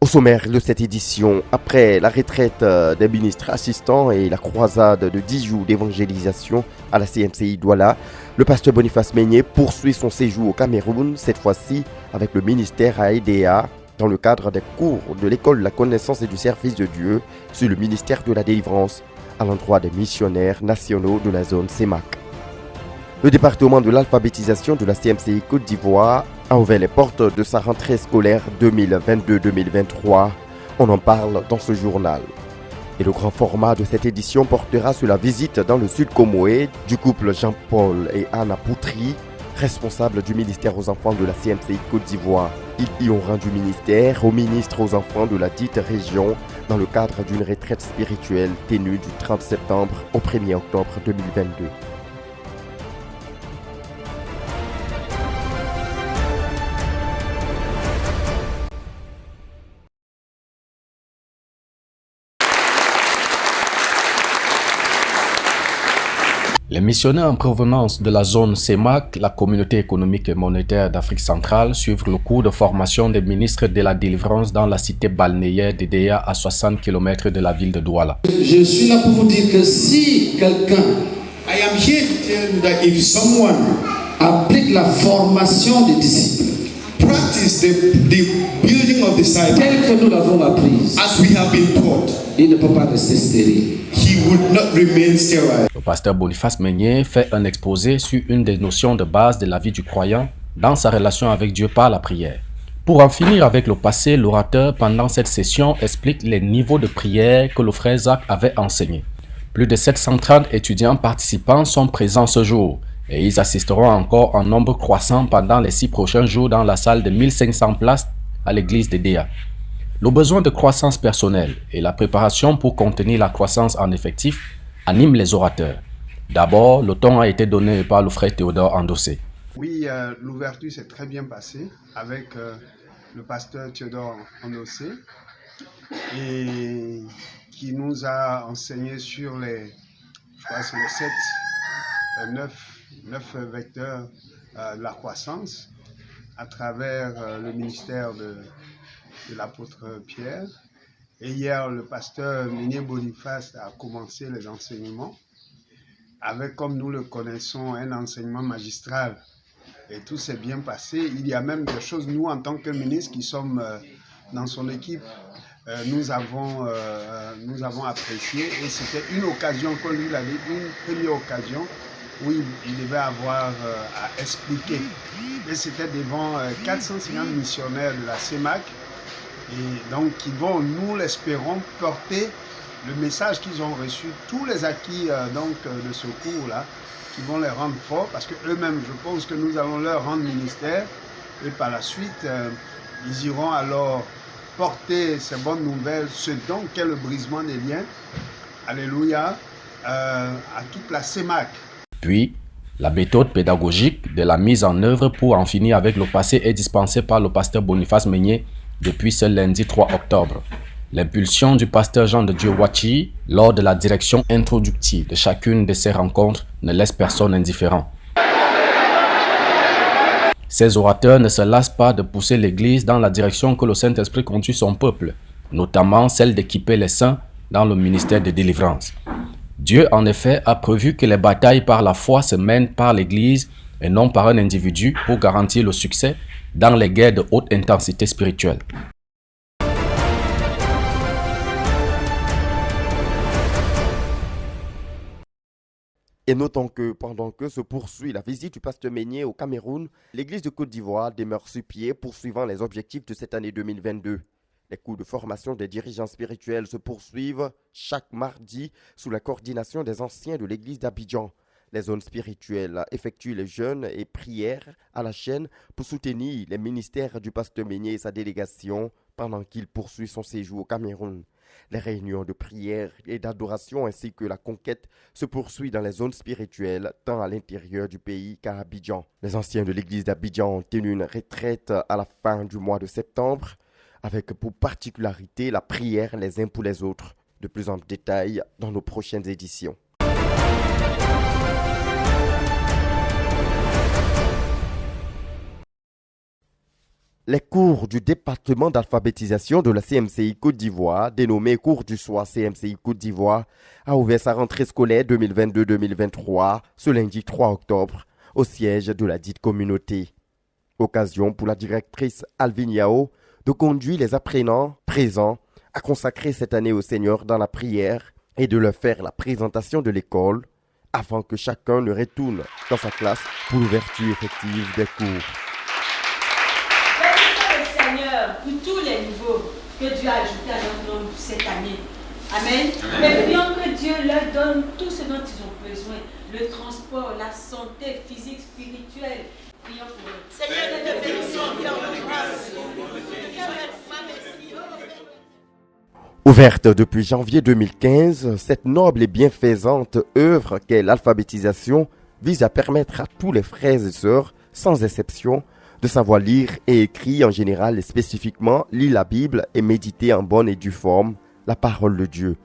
Au sommaire de cette édition, après la retraite des ministres assistants et la croisade de 10 jours d'évangélisation à la CMCI Douala, le pasteur Boniface Meignet poursuit son séjour au Cameroun, cette fois-ci avec le ministère à EDA, dans le cadre des cours de l'école de la connaissance et du service de Dieu sur le ministère de la délivrance, à l'endroit des missionnaires nationaux de la zone CEMAC. Le département de l'alphabétisation de la CMCI Côte d'Ivoire a ouvert les portes de sa rentrée scolaire 2022-2023. On en parle dans ce journal. Et le grand format de cette édition portera sur la visite dans le sud Comoé du couple Jean-Paul et Anna Poutry, responsables du ministère aux enfants de la CMCI Côte d'Ivoire. Ils y ont rendu ministère au ministre aux enfants de la dite région dans le cadre d'une retraite spirituelle tenue du 30 septembre au 1er octobre 2022. Les missionnaires en provenance de la zone CEMAC, la Communauté économique et monétaire d'Afrique centrale, suivent le cours de formation des ministres de la délivrance dans la cité balnéaire d'Edea à 60 km de la ville de Douala. Je suis là pour vous dire que si quelqu'un I am here to tell you that if someone applique la formation des disciples, practice the building of disciples telle que nous l'avons apprise, as we have been taught, il ne peut pas rester stérile. he would not remain sterile. Le pasteur Boniface Meignet fait un exposé sur une des notions de base de la vie du croyant dans sa relation avec Dieu par la prière. Pour en finir avec le passé, l'orateur pendant cette session explique les niveaux de prière que le frère Zach avait enseignés. Plus de 730 étudiants participants sont présents ce jour et ils assisteront encore en nombre croissant pendant les 6 prochains jours dans la salle de 1500 places à l'église d'Edea. Le besoin de croissance personnelle et la préparation pour contenir la croissance en effectif animent les orateurs. D'abord, le ton a été donné par le frère Théodore Endossé. Oui, l'ouverture s'est très bien passée avec le pasteur Théodore Endossé et qui nous a enseigné sur les 9 vecteurs de la croissance à travers le ministère de l'apôtre Pierre. Et hier, le pasteur Meignet Boniface a commencé les enseignements avec, comme nous le connaissons, un enseignement magistral. Et tout s'est bien passé. Il y a même des choses, nous, en tant que ministres qui sommes dans son équipe, nous avons apprécié. Et c'était une occasion, comme lui l'a dit, une première occasion où il devait avoir à expliquer. Et c'était devant 450 missionnaires de la CEMAC. Et donc, ils vont, nous l'espérons, porter le message qu'ils ont reçu, tous les acquis de ce cours-là, qui vont les rendre forts, parce qu'eux-mêmes, je pense que nous allons leur rendre ministère, et par la suite, ils iront alors porter ces bonnes nouvelles, ce don qu'est le brisement des liens, alléluia, à toute la CEMAC. Puis, la méthode pédagogique de la mise en œuvre pour en finir avec le passé est dispensée par le pasteur Boniface Meignet depuis ce lundi 3 octobre. L'impulsion du pasteur Jean de Dieu Wachi lors de la direction introductive de chacune de ces rencontres ne laisse personne indifférent. Ces orateurs ne se lassent pas de pousser l'Église dans la direction que le Saint-Esprit conduit son peuple, notamment celle d'équiper les saints dans le ministère de délivrance. Dieu, en effet, a prévu que les batailles par la foi se mènent par l'Église et non par un individu pour garantir le succès dans les guerres de haute intensité spirituelle. Et notons que pendant que se poursuit la visite du pasteur Meignet au Cameroun, l'église de Côte d'Ivoire demeure sur pied poursuivant les objectifs de cette année 2022. Les cours de formation des dirigeants spirituels se poursuivent chaque mardi sous la coordination des anciens de l'église d'Abidjan. Les zones spirituelles effectuent les jeûnes et prières à la chaîne pour soutenir les ministères du pasteur Meignet et sa délégation pendant qu'il poursuit son séjour au Cameroun. Les réunions de prière et d'adoration ainsi que la conquête se poursuivent dans les zones spirituelles tant à l'intérieur du pays qu'à Abidjan. Les anciens de l'église d'Abidjan ont tenu une retraite à la fin du mois de septembre avec pour particularité la prière les uns pour les autres. De plus en détail dans nos prochaines éditions. Les cours du département d'alphabétisation de la CMCI Côte d'Ivoire, dénommé Cours du soir CMCI Côte d'Ivoire, a ouvert sa rentrée scolaire 2022-2023 ce lundi 3 octobre au siège de la dite communauté. Occasion pour la directrice Alvin Yao de conduire les apprenants présents à consacrer cette année au Seigneur dans la prière et de leur faire la présentation de l'école avant que chacun ne retourne dans sa classe pour l'ouverture effective des cours. Pour tous les niveaux que Dieu a ajouté à notre nombre cette année. Amen. Mais prions que Dieu leur donne tout ce dont ils ont besoin. Le transport, la santé physique, spirituelle. Prions pour eux. Seigneur, nous te bénissons, Dieu, en grâce. Ouverte depuis janvier 2015, cette noble et bienfaisante œuvre qu'est l'alphabétisation vise à permettre à tous les frères et sœurs, sans exception, de savoir lire et écrire en général et spécifiquement lire la Bible et méditer en bonne et due forme la parole de Dieu.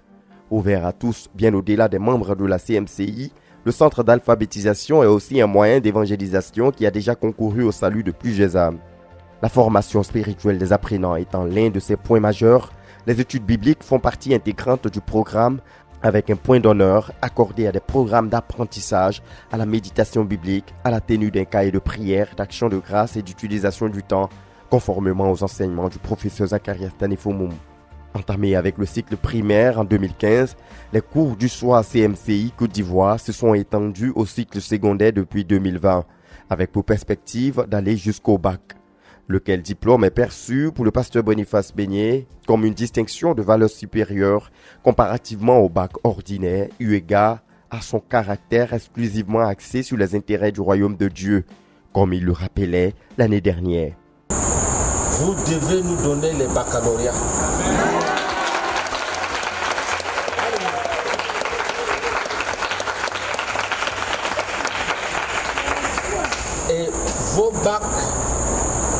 Ouvert à tous, bien au-delà des membres de la CMCI, le centre d'alphabétisation est aussi un moyen d'évangélisation qui a déjà concouru au salut de plusieurs âmes. La formation spirituelle des apprenants étant l'un de ses points majeurs, les études bibliques font partie intégrante du programme avec un point d'honneur accordé à des programmes d'apprentissage, à la méditation biblique, à la tenue d'un cahier de prière, d'action de grâce et d'utilisation du temps, conformément aux enseignements du professeur Zacharias Tanefomoum. Entamés avec le cycle primaire en 2015, les cours du soir CMCI Côte d'Ivoire se sont étendus au cycle secondaire depuis 2020, avec pour perspective d'aller jusqu'au bac, lequel diplôme est perçu pour le pasteur Boniface Beignet comme une distinction de valeur supérieure comparativement au bac ordinaire, eu égard à son caractère exclusivement axé sur les intérêts du royaume de Dieu, comme il le rappelait l'année dernière. Vous devez nous donner les baccalauréats. Et vos bacs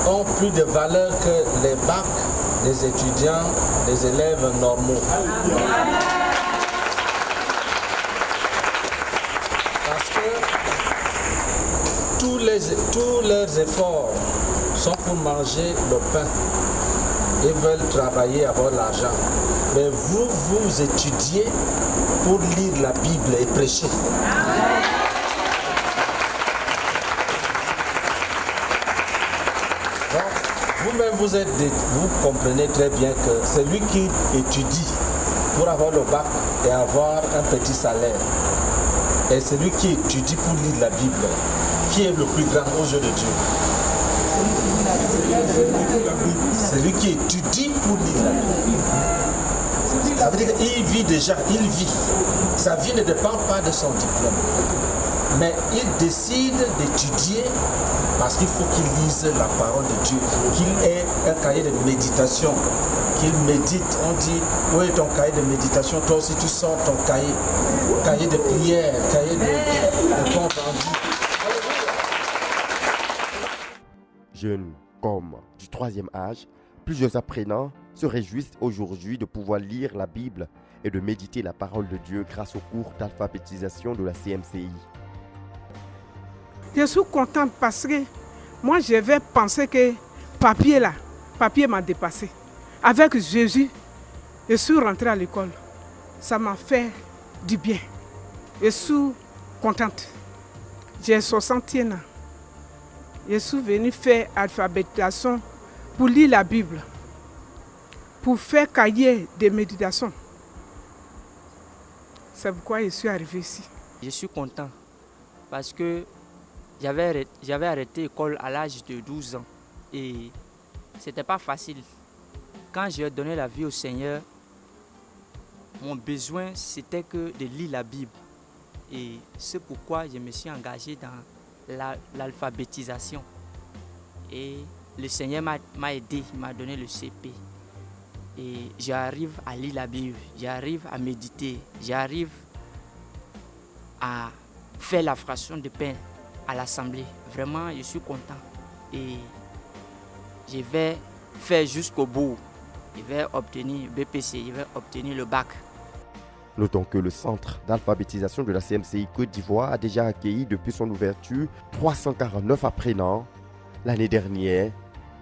ont plus de valeur que les bacs des étudiants, des élèves normaux. Parce que tous leurs efforts sont pour manger le pain et veulent travailler, avoir l'argent. Mais vous, vous étudiez pour lire la Bible et prêcher. Vous-même, vous comprenez très bien que c'est lui qui étudie pour avoir le bac et avoir un petit salaire. Et c'est lui qui étudie pour lire la Bible, qui est le plus grand aux yeux de Dieu. C'est lui qui étudie pour lire la Bible. Ça veut dire qu'il vit déjà, il vit. Sa vie ne dépend pas de son diplôme. Mais il décide d'étudier parce qu'il faut qu'il lise la parole de Dieu, qu'il ait un cahier de méditation, qu'il médite. On dit, où est ton cahier de méditation? Toi aussi tu sors ton cahier de prière, cahier de compte rendu. Jeunes comme du troisième âge, plusieurs apprenants se réjouissent aujourd'hui de pouvoir lire la Bible et de méditer la parole de Dieu grâce au cours d'alphabétisation de la CMCI. Je suis contente parce que moi j'avais pensé que papier m'a dépassé. Avec Jésus, je suis rentrée à l'école. Ça m'a fait du bien. Je suis contente. J'ai 61 ans. Je suis venue faire alphabétisation pour lire la Bible, pour faire cahier de méditation. C'est pourquoi je suis arrivée ici. Je suis content parce que j'avais arrêté l'école à l'âge de 12 ans et c'était pas facile. Quand j'ai donné la vie au Seigneur, mon besoin c'était que de lire la Bible. Et c'est pourquoi je me suis engagé dans l'alphabétisation. Et le Seigneur m'a aidé, il m'a donné le CP. Et j'arrive à lire la Bible, j'arrive à méditer, j'arrive à faire la fraction de pain à l'Assemblée. Vraiment, je suis content. Et je vais faire jusqu'au bout. Je vais obtenir BPC, je vais obtenir le bac. Notons que le centre d'alphabétisation de la CMCI Côte d'Ivoire a déjà accueilli depuis son ouverture 349 apprenants l'année dernière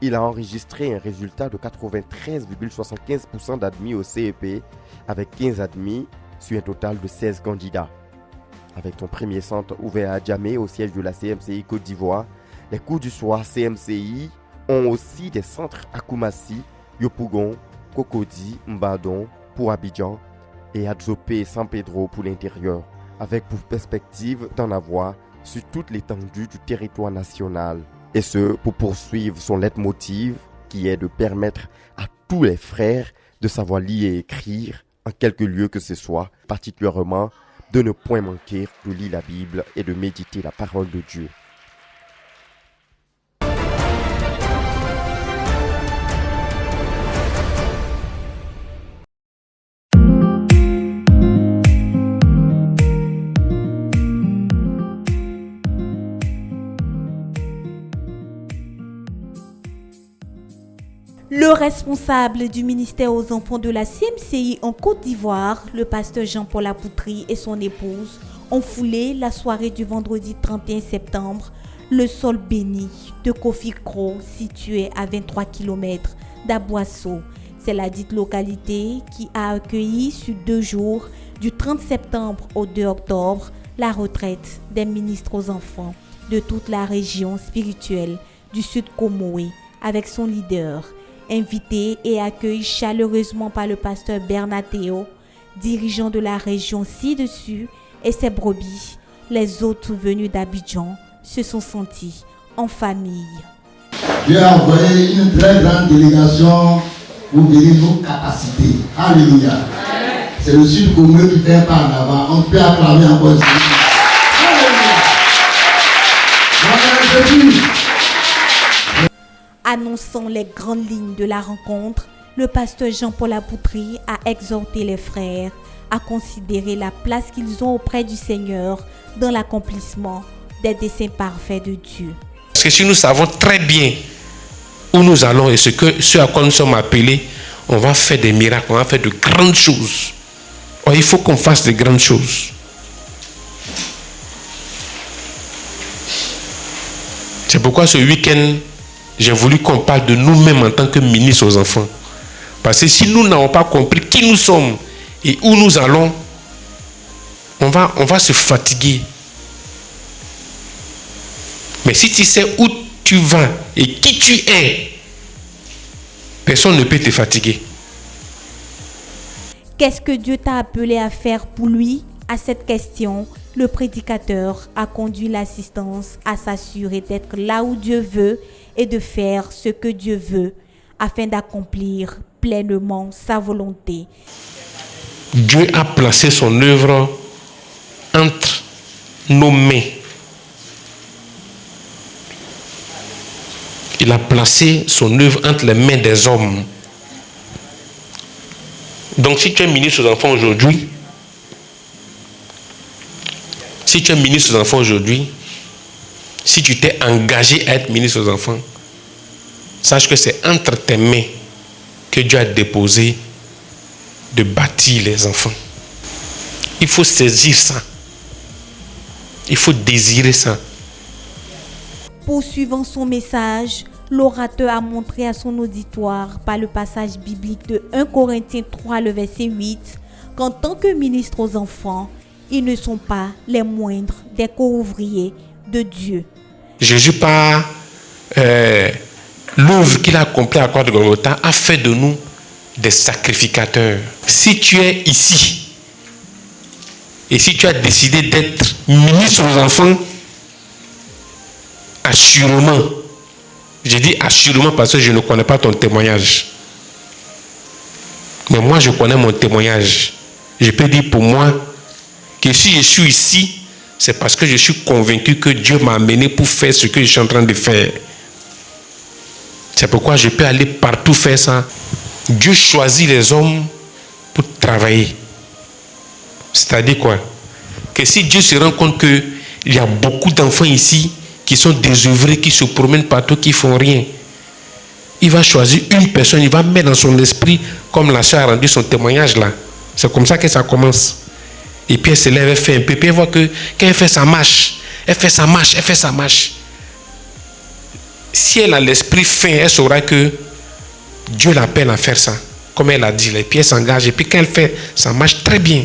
il a enregistré un résultat de 93,75% d'admis au CEP, avec 15 admis sur un total de 16 candidats. Avec son premier centre ouvert à Djamé, au siège de la CMCI Côte d'Ivoire, les cours du soir CMCI ont aussi des centres à Koumassi, Yopougon, Cocody, Mbadon pour Abidjan et à Djopé et San Pedro pour l'intérieur, avec pour perspective d'en avoir sur toute l'étendue du territoire national. Et ce, pour poursuivre son leitmotiv qui est de permettre à tous les frères de savoir lire et écrire en quelque lieu que ce soit, particulièrement de ne point manquer de lire la Bible et de méditer la parole de Dieu. Le responsable du ministère aux enfants de la CMCI en Côte d'Ivoire, le pasteur Jean-Paul Apoutry et son épouse, ont foulé la soirée du vendredi 31 septembre, le sol béni de Kofikro, situé à 23 km d'Aboisseau. C'est la dite localité qui a accueilli sur 2 jours, du 30 septembre au 2 octobre, la retraite des ministres aux enfants de toute la région spirituelle du Sud Comoé, avec son leader, invité et accueilli chaleureusement par le pasteur Bernard Théo, dirigeant de la région ci-dessus, et ses brebis. Les autres venus d'Abidjan se sont sentis en famille. Dieu a envoyé une très grande délégation pour venir nos capacités. Alléluia. C'est le Sud Comoé qui fait pas en avant. On peut acclamer encore ici. Annonçant les grandes lignes de la rencontre, le pasteur Jean-Paul Apoutry a exhorté les frères à considérer la place qu'ils ont auprès du Seigneur dans l'accomplissement des desseins parfaits de Dieu. Parce que si nous savons très bien où nous allons et ce à quoi nous sommes appelés, on va faire des miracles, on va faire de grandes choses. Or, il faut qu'on fasse de grandes choses. C'est pourquoi ce week-end, j'ai voulu qu'on parle de nous-mêmes en tant que ministres aux enfants. Parce que si nous n'avons pas compris qui nous sommes et où nous allons, on va se fatiguer. Mais si tu sais où tu vas et qui tu es, personne ne peut te fatiguer. Qu'est-ce que Dieu t'a appelé à faire pour lui? À cette question, le prédicateur a conduit l'assistance à s'assurer d'être là où Dieu veut et de faire ce que Dieu veut afin d'accomplir pleinement sa volonté. Dieu a placé son œuvre entre nos mains. Il a placé son œuvre entre les mains des hommes. Donc si tu es ministre aux enfants aujourd'hui, si tu t'es engagé à être ministre aux enfants, sache que c'est entre tes mains que Dieu a déposé de bâtir les enfants. Il faut saisir ça. Il faut désirer ça. Poursuivant son message, l'orateur a montré à son auditoire par le passage biblique de 1 Corinthiens 3, le verset 8, qu'en tant que ministre aux enfants, ils ne sont pas les moindres des co-ouvriers de Dieu. Jésus, par l'œuvre qu'il a accomplie à la croix de Golgotha, a fait de nous des sacrificateurs. Si tu es ici et si tu as décidé d'être ministre aux enfants, assurément, je dis assurément parce que je ne connais pas ton témoignage. Mais moi, je connais mon témoignage. Je peux dire pour moi que si je suis ici, c'est parce que je suis convaincu que Dieu m'a amené pour faire ce que je suis en train de faire. C'est pourquoi je peux aller partout faire ça. Dieu choisit les hommes pour travailler. C'est-à-dire quoi? Que si Dieu se rend compte qu'il y a beaucoup d'enfants ici qui sont désœuvrés, qui se promènent partout, qui ne font rien, il va choisir une personne, il va mettre dans son esprit, comme la soeur a rendu son témoignage là. C'est comme ça que ça commence. Et puis elle se lève, elle fait un peu, puis elle voit que quand elle fait sa marche, elle fait sa marche. si elle a l'esprit fin, elle saura que Dieu l'appelle à faire ça. Comme elle a dit, les pieds s'engagent et puis quand elle fait, ça marche très bien.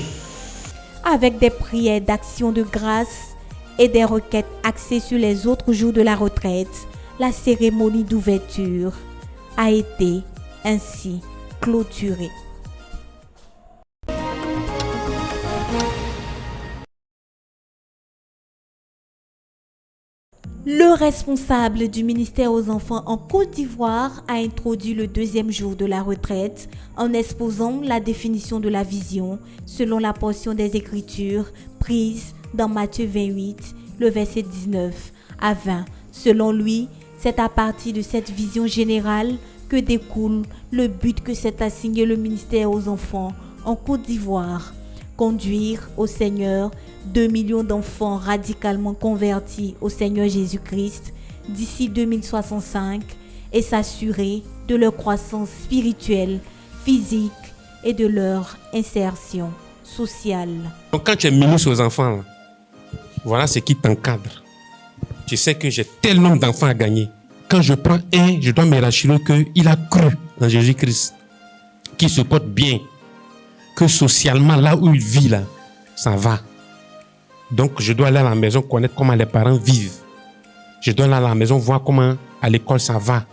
Avec des prières d'action de grâce et des requêtes axées sur les autres jours de la retraite, la cérémonie d'ouverture a été ainsi clôturée. Le responsable du ministère aux enfants en Côte d'Ivoire a introduit le deuxième jour de la retraite en exposant la définition de la vision selon la portion des Écritures prise dans Matthieu 28, le verset 19 à 20. Selon lui, c'est à partir de cette vision générale que découle le but que s'est assigné le ministère aux enfants en Côte d'Ivoire. Conduire au Seigneur 2 millions d'enfants radicalement convertis au Seigneur Jésus-Christ d'ici 2065 et s'assurer de leur croissance spirituelle, physique et de leur insertion sociale. Donc quand tu es ministre aux enfants, là, voilà ce qui t'encadre. Tu sais que j'ai tel nombre d'enfants à gagner. Quand je prends un, je dois me rassurer qu'il a cru en Jésus-Christ, qu'il se porte bien, que socialement, là où il vit, là, ça va. Donc, je dois aller à la maison connaître comment les parents vivent. Je dois aller à la maison voir comment à l'école ça va.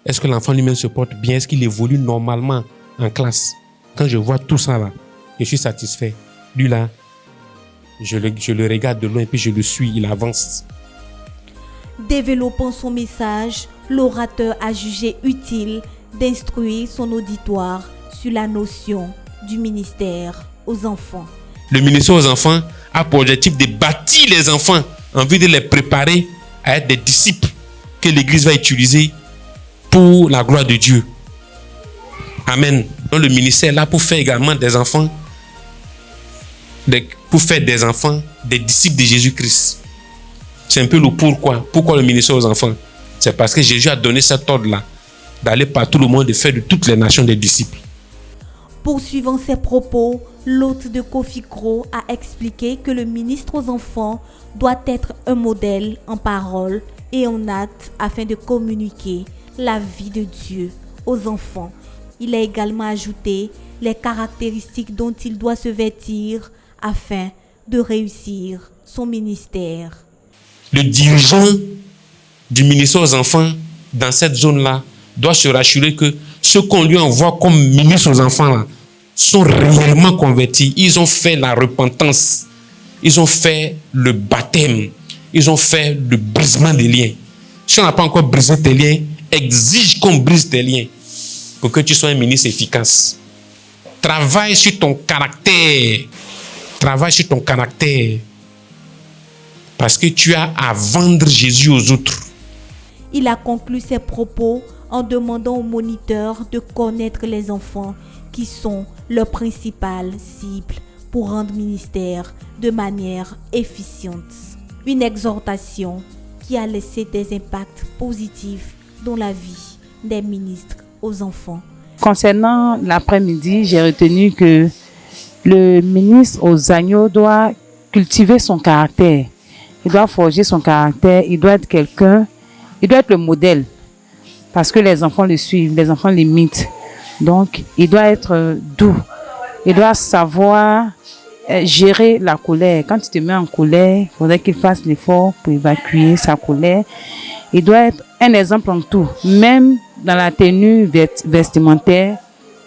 Est-ce que l'enfant lui-même se porte bien? Est-ce qu'il évolue normalement en classe? Quand je vois tout ça, là, je suis satisfait. Lui, là, je le regarde de loin et puis je le suis, il avance. Développant son message, l'orateur a jugé utile d'instruire son auditoire sur la notion du ministère aux enfants. Le ministère aux enfants a pour objectif de bâtir les enfants en vue de les préparer à être des disciples que l'Église va utiliser pour la gloire de Dieu. Amen. Donc le ministère est là pour faire également des enfants, pour faire des enfants des disciples de Jésus-Christ. C'est un peu le pourquoi. Pourquoi le ministère aux enfants? C'est parce que Jésus a donné cet ordre-là d'aller par tout le monde et faire de toutes les nations des disciples. Poursuivant ses propos, l'hôte de Kofi Kro a expliqué que le ministre aux enfants doit être un modèle en parole et en acte afin de communiquer la vie de Dieu aux enfants. Il a également ajouté les caractéristiques dont il doit se vêtir afin de réussir son ministère. Le dirigeant du ministère aux enfants dans cette zone-là doit se rassurer que ceux qu'on lui envoie comme ministre aux enfants là, sont réellement convertis. Ils ont fait la repentance. Ils ont fait le baptême. Ils ont fait le brisement des liens. Si on n'a pas encore brisé tes liens, exige qu'on brise tes liens pour que tu sois un ministre efficace. Travaille sur ton caractère. Travaille sur ton caractère. Parce que tu as à vendre Jésus aux autres. Il a conclu ses propos en demandant aux moniteurs de connaître les enfants qui sont leur principale cible pour rendre ministère de manière efficiente. Une exhortation qui a laissé des impacts positifs dans la vie des ministres aux enfants. Concernant l'après-midi, j'ai retenu que le ministre aux agneaux doit cultiver son caractère. Il doit forger son caractère, il doit être quelqu'un, il doit être le modèle. Parce que les enfants le suivent, les enfants l'imitent. Donc, il doit être doux. Il doit savoir gérer la colère. Quand tu te mets en colère, il faudrait qu'il fasse l'effort pour évacuer sa colère. Il doit être un exemple en tout. Même dans la tenue vestimentaire,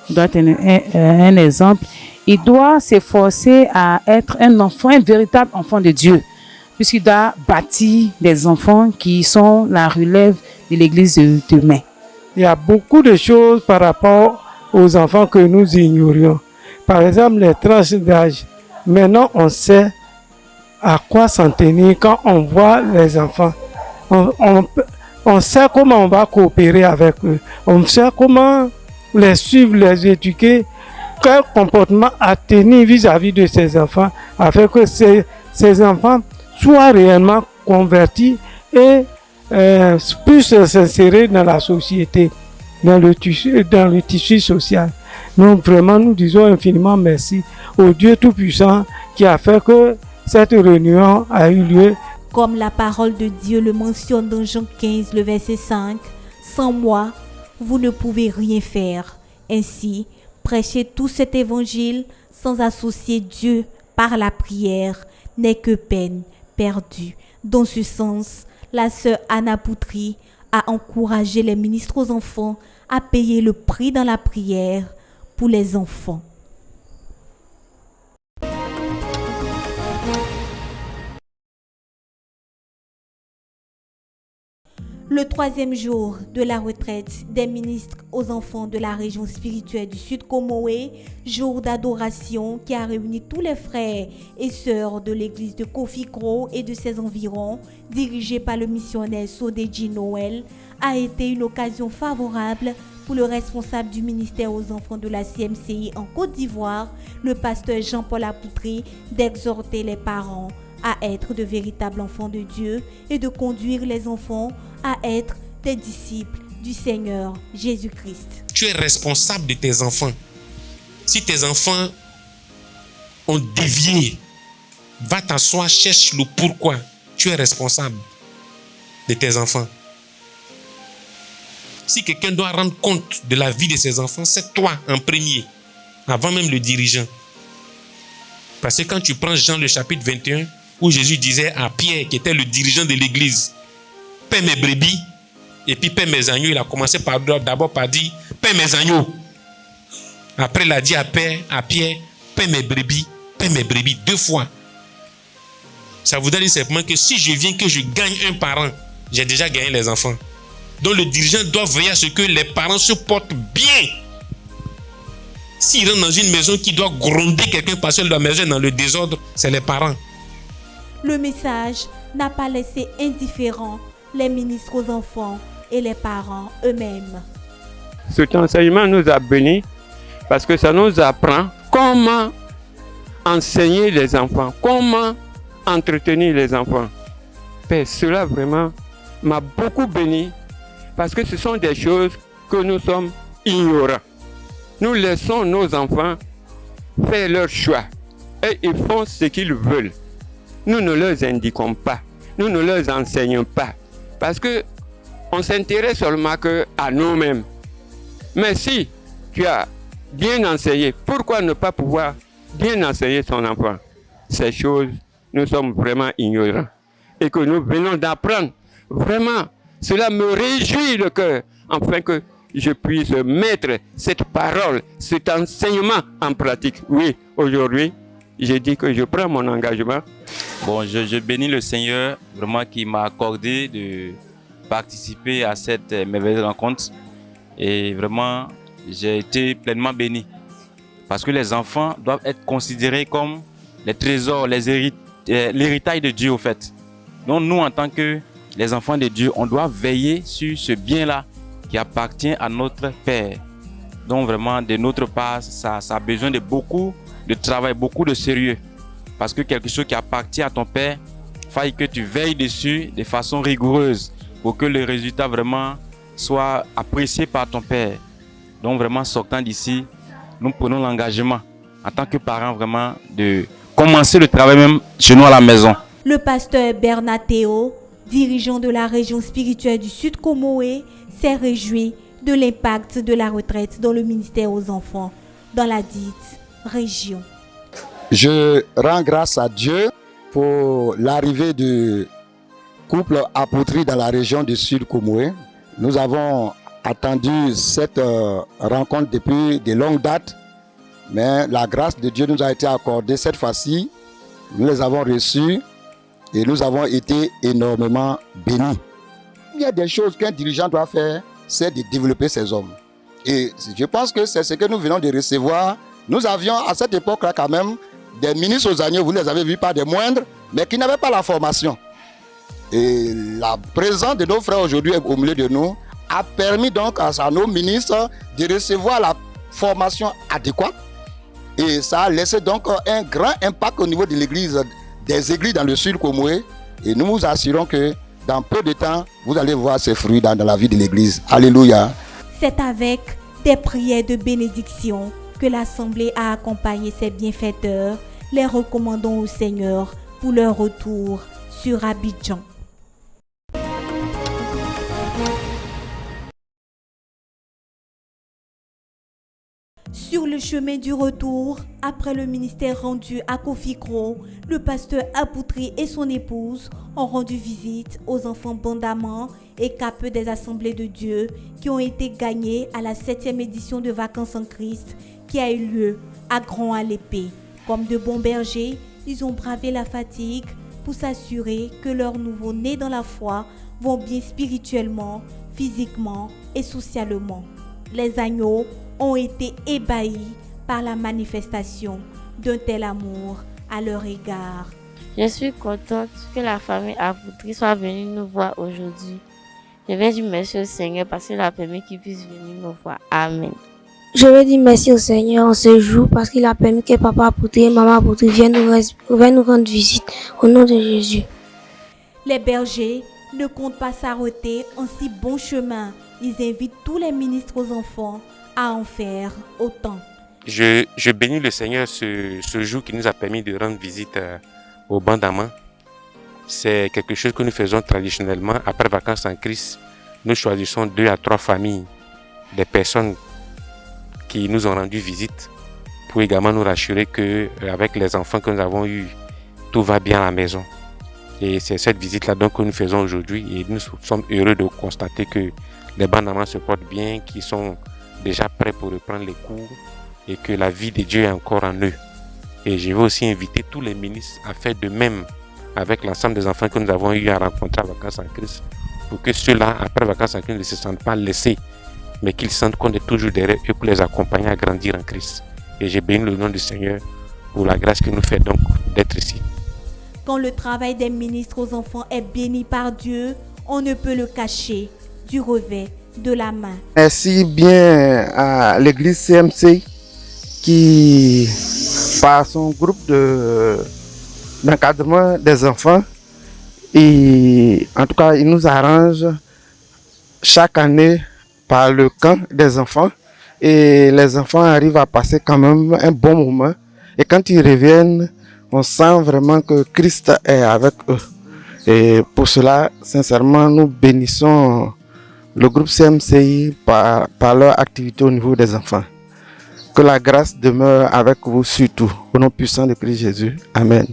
il doit être un exemple. Il doit s'efforcer à être un enfant, un véritable enfant de Dieu. Puisqu'il doit bâtir des enfants qui sont la relève de l'Église de demain. Il y a beaucoup de choses par rapport aux enfants que nous ignorions. Par exemple, les tranches d'âge. Maintenant, on sait à quoi s'en tenir quand on voit les enfants. On sait comment on va coopérer avec eux. On sait comment les suivre, les éduquer. Quel comportement à tenir vis-à-vis de ces enfants afin que ces enfants soient réellement convertis et puissent s'insérer dans la société, dans le tissu social. Donc vraiment, nous disons infiniment merci au Dieu Tout-Puissant qui a fait que cette réunion a eu lieu Comme la parole de Dieu le mentionne dans Jean 15, le verset 5, « Sans moi, vous ne pouvez rien faire. » Ainsi, prêcher tout cet évangile sans associer Dieu par la prière n'est que peine perdue. Dans ce sens, la sœur Anna Poutry a encouragé les ministres aux enfants à payer le prix dans la prière pour les enfants. Le 3e jour de la retraite des ministres aux enfants de la région spirituelle du Sud Comoé, jour d'adoration qui a réuni tous les frères et sœurs de l'église de Kofikro et de ses environs, dirigé par le missionnaire Sodeji Noël, a été une occasion favorable pour le responsable du ministère aux enfants de la CMCI en Côte d'Ivoire, le pasteur Jean-Paul Apoutry, d'exhorter les parents à être de véritables enfants de Dieu et de conduire les enfants à être des disciples du Seigneur Jésus-Christ. Tu es responsable de tes enfants. Si tes enfants ont dévié, va t'asseoir, cherche le pourquoi. Tu es responsable de tes enfants. Si quelqu'un doit rendre compte de la vie de ses enfants, c'est toi en premier, avant même le dirigeant. Parce que quand tu prends Jean le chapitre 21, où Jésus disait à Pierre, qui était le dirigeant de l'église, « Paie mes brebis », et puis « Paie mes agneaux », il a commencé d'abord par dire « Paie mes agneaux ». Après, il a dit à Pierre, « Paie mes brebis », « 2 fois. Ça voudrait dire simplement que si je viens que je gagne un parent, j'ai déjà gagné les enfants. Donc le dirigeant doit veiller à ce que les parents se portent bien. S'il rentre dans une maison qui doit gronder quelqu'un parce que la maison est dans le désordre, c'est les parents. Le message n'a pas laissé indifférents les ministres aux enfants et les parents eux-mêmes. Cet enseignement nous a bénis parce que ça nous apprend comment enseigner les enfants, comment entretenir les enfants. Et cela vraiment m'a beaucoup béni parce que ce sont des choses que nous sommes ignorants. Nous laissons nos enfants faire leur choix et ils font ce qu'ils veulent. Nous ne leur indiquons pas, nous ne leur enseignons pas, parce qu'on s'intéresse seulement à nous-mêmes. Mais si tu as bien enseigné, pourquoi ne pas pouvoir bien enseigner son enfant? Ces choses, nous sommes vraiment ignorants et que nous venons d'apprendre. Vraiment, cela me réjouit le cœur, afin que je puisse mettre cette parole, cet enseignement en pratique. Oui, aujourd'hui, j'ai dit que je prends mon engagement. Bon, je bénis le Seigneur vraiment qui m'a accordé de participer à cette merveilleuse rencontre. Et vraiment, j'ai été pleinement béni. Parce que les enfants doivent être considérés comme les trésors, l'héritage de Dieu au fait. Donc nous, en tant que les enfants de Dieu, on doit veiller sur ce bien-là qui appartient à notre Père. Donc vraiment, de notre part, ça a besoin de beaucoup de travail, beaucoup de sérieux. Parce que quelque chose qui appartient à ton Père, il faut que tu veilles dessus de façon rigoureuse pour que le résultat vraiment soit apprécié par ton Père. Donc vraiment, sortant d'ici, nous prenons l'engagement en tant que parents vraiment de commencer le travail même chez nous à la maison. Le pasteur Bernard Théo, dirigeant de la région spirituelle du Sud Comoé, s'est réjoui de l'impact de la retraite dans le ministère aux enfants dans la dite région. Je rends grâce à Dieu pour l'arrivée du couple Apoutry dans la région du Sud Comoé. Nous avons attendu cette rencontre depuis de longues dates, mais la grâce de Dieu nous a été accordée cette fois-ci. Nous les avons reçus et nous avons été énormément bénis. Il y a des choses qu'un dirigeant doit faire, c'est de développer ses hommes. Et je pense que c'est ce que nous venons de recevoir. Nous avions à cette époque-là quand même des ministres aux agneaux, vous les avez vus, pas des moindres, mais qui n'avaient pas la formation. Et la présence de nos frères aujourd'hui au milieu de nous a permis donc à nos ministres de recevoir la formation adéquate. Et ça a laissé donc un grand impact au niveau de l'église, des églises dans le Sud Comoé. Et nous vous assurons que dans peu de temps, vous allez voir ces fruits dans la vie de l'église. Alléluia. C'est avec des prières de bénédiction que l'Assemblée a accompagné ses bienfaiteurs, les recommandant au Seigneur pour leur retour sur Abidjan. Sur le chemin du retour, après le ministère rendu à Kofikro, le pasteur Apoutri et son épouse ont rendu visite aux enfants Bandamant et capeux des Assemblées de Dieu qui ont été gagnés à la 7e édition de Vacances en Christ qui a eu lieu à Grand-à-l'Épée. Comme de bons bergers, ils ont bravé la fatigue pour s'assurer que leurs nouveaux-nés dans la foi vont bien spirituellement, physiquement et socialement. Les agneaux ont été ébahis par la manifestation d'un tel amour à leur égard. Je suis contente que la famille Apoutri soit venue nous voir aujourd'hui. Je vais dire merci au Seigneur parce qu'il a permis qu'il puisse venir nous voir. Amen. Je vais dire merci au Seigneur en ce jour parce qu'il a permis que papa Apoutri et maman Apoutri viennent nous rendre visite au nom de Jésus. Les bergers ne comptent pas s'arrêter en si bon chemin. Ils invitent tous les ministres aux enfants à en faire autant. Je bénis le Seigneur ce jour qui nous a permis de rendre visite au Bandamant. C'est quelque chose que nous faisons traditionnellement. Après Vacances en Christ, nous choisissons 2 à 3 familles, des personnes qui nous ont rendu visite pour également nous rassurer qu'avec les enfants que nous avons eus, tout va bien à la maison. Et c'est cette visite-là donc que nous faisons aujourd'hui et nous sommes heureux de constater que les Bandamants se portent bien, qu'ils sont déjà prêts pour reprendre les cours et que la vie de Dieu est encore en eux. Et je veux aussi inviter tous les ministres à faire de même avec l'ensemble des enfants que nous avons eu à rencontrer à Vacances en Christ pour que ceux-là, après Vacances en Christ, ne se sentent pas laissés, mais qu'ils sentent qu'on est toujours derrière eux pour les accompagner à grandir en Christ. Et je bénis le nom du Seigneur pour la grâce qu'il nous fait donc d'être ici. Quand le travail des ministres aux enfants est béni par Dieu, on ne peut le cacher du revers de la main. Merci bien à l'église CMC qui, par son groupe d'encadrement des enfants, et en tout cas, il nous arrange chaque année par le camp des enfants et les enfants arrivent à passer quand même un bon moment et quand ils reviennent, on sent vraiment que Christ est avec eux. Et pour cela, sincèrement, nous bénissons le groupe CMCI par leur activité au niveau des enfants. Que la grâce demeure avec vous surtout. Au nom puissant de Christ Jésus. Amen.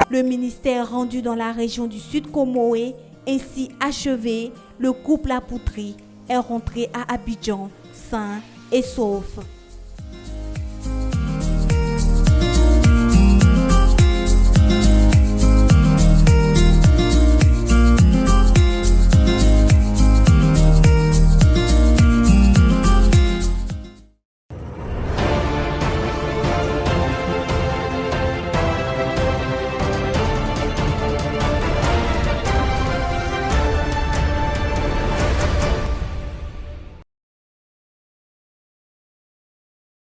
Le ministère rendu dans la région du Sud Comoé, ainsi achevé, le couple Apoutri est rentré à Abidjan, sain et sauf.